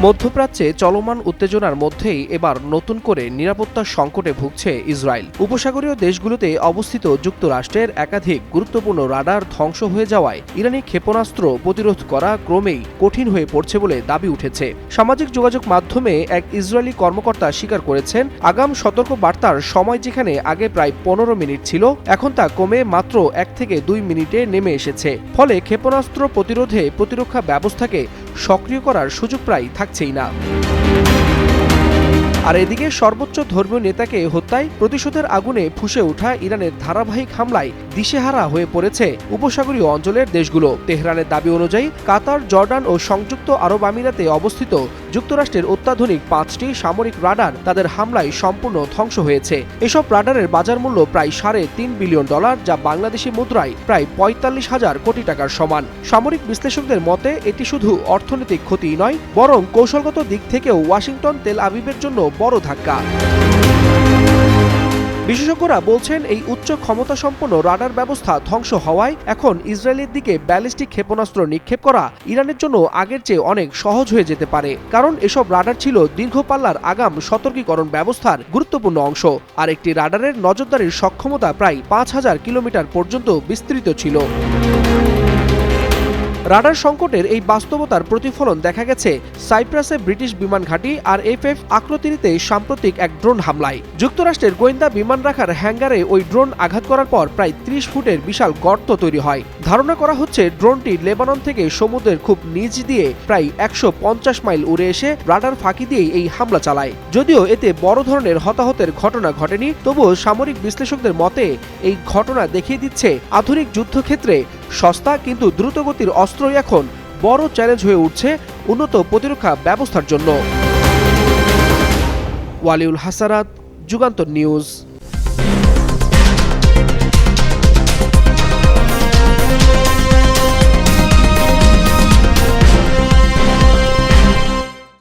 মধ্যপ্রাচ্যে চলমান উত্তেজনার মধ্যেই এবার নতুন করে নিরাপত্তা সংকটে ভুগছে ইসরায়েল। উপসাগরীয় দেশগুলোতে অবস্থিত যুক্তরাষ্ট্রের একাধিক গুরুত্বপূর্ণ রাডার ধ্বংস হয়ে যাওয়ায় ইরানি ক্ষেপণাস্ত্র প্রতিরোধ করা ক্রমেই কঠিন হয়ে পড়ছে বলে দাবি উঠেছে। সামাজিক যোগাযোগ মাধ্যমে এক ইসরায়েলি কর্মকর্তা স্বীকার করেছেন, আগাম সতর্ক বার্তার সময় যেখানে আগে প্রায় 15 মিনিট ছিল, এখন তা কমে মাত্র 1 থেকে 2 মিনিটে নেমে এসেছে। ফলে ক্ষেপণাস্ত্র প্রতিরোধে প্রতিরক্ষা ব্যবস্থাকে সক্রিয় করার সুযোগ প্রায় থাকছেই না। আর এদিকে সর্বোচ্চ ধর্মীয় নেতাকে হত্যায় প্রতিশোধের আগুনে ফুঁসে ওঠা ইরানের ধারাবাহিক হামলায় দিশেহারা হয়ে পড়েছে উপসাগরীয় অঞ্চলের দেশগুলো। তেহরানের দাবি অনুযায়ী কাতার, জর্ডান ও সংযুক্ত আরব আমিরাতে অবস্থিত যুক্তরাষ্ট্রের অত্যাধুনিক 5টি সামরিক রাডার তাদের হামলায় সম্পূর্ণ ধ্বংস হয়েছে। এসব রাডারের বাজার মূল্য প্রায় $3.5 বিলিয়ন, যা বাংলাদেশি মুদ্রায় প্রায় 45,000 কোটি টাকার সমান। সামরিক বিশ্লেষকদের মতে এটি শুধু অর্থনৈতিক ক্ষতিই নয়, বরং কৌশলগত দিক থেকেও ওয়াশিংটন তেল আবিবের জন্য বড় ধাক্কা। বিশেষজ্ঞরা বলছেন, এই উচ্চ ক্ষমতা সম্পন্ন রাডার ব্যবস্থা ধ্বংস হওয়ায় এখন ইসরায়েলের দিকে ব্যালিস্টিক ক্ষেপণাস্ত্র নিক্ষেপ করা ইরানের জন্য আগের চেয়ে অনেক সহজ হয়ে যেতে পারে। কারণ এসব রাডার ছিল দীর্ঘ পাল্লার আগাম সতর্কীকরণ ব্যবস্থার গুরুত্বপূর্ণ অংশ। আর একটি রাডারের নজরদারির সক্ষমতা প্রায় 5,000 কিলোমিটার পর্যন্ত বিস্তৃত ছিল। রাডার সংকটের এই বাস্তবতার প্রতিফলন দেখা গেছে সাইপ্রাসে ব্রিটিশ বিমান ঘাঁটি RFF আকরতিরিতে সাম্প্রতিক এক ড্রোন হামলায়। যুক্তরাষ্ট্রের গোয়েন্দা বিমান রাখার হ্যাঙ্গারে ওই ড্রোন আঘাত করার পর প্রায় 30 ফুটের বিশাল গর্ত তৈরি হয়। ধারণা করা হচ্ছে ড্রোনটি লেবানন থেকে সমুদ্রের খুব নিচ দিয়ে প্রায় 150 মাইল উড়ে এসে রাডার ফাঁকি দিয়েই এই হামলা চালায়। যদিও এতে বড় ধরনের হতাহতের ঘটনা ঘটেনি, তবুও সামরিক বিশ্লেষকদের মতে এই ঘটনা দেখিয়ে দিচ্ছে আধুনিক যুদ্ধক্ষেত্রে সস্তা কিন্তু দ্রুতগতির অস্ত্রই এখন বড় চ্যালেঞ্জ হয়ে উঠছে উন্নত প্রতিরক্ষা ব্যবস্থার জন্য। ওয়ালিউল হাসানাত, যুগান্তর নিউজ।